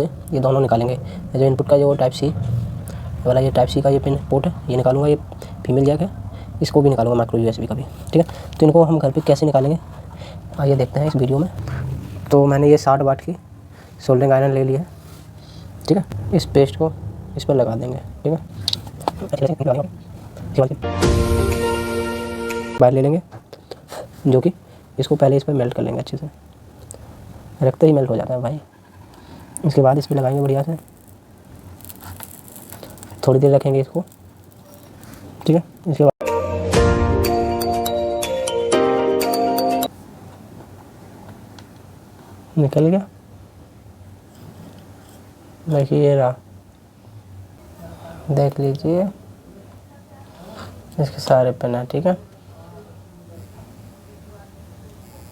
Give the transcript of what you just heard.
से ये दोनों निकालेंगे। जो इनपुट का जो टाइप सी वाला, ये टाइप सी का ये पिन पोर्ट है, ये निकालूंगा। ये फीमेल जैक है, इसको भी निकालूंगा माइक्रो यूएसबी का भी, ठीक है। तो इनको हम घर पे कैसे निकालेंगे आइए देखते हैं इस वीडियो में। तो मैंने ये 60 वाट की सोल्डरिंग आयरन ले लिया है, ठीक है। इस पेस्ट को इस पर लगा देंगे, ठीक है। वायर ले लेंगे जो कि इसको पहले इस पर मेल्ट कर लेंगे अच्छे से, रखते ही मेल्ट हो जाता है भाई। इसके बाद इस पर लगाएंगे बढ़िया से, थोड़ी देर रखेंगे इसको, ठीक है। इसके बाद निकल गया, देखिए ये रहा, देख लीजिए इसके सारे पिन है, ठीक है।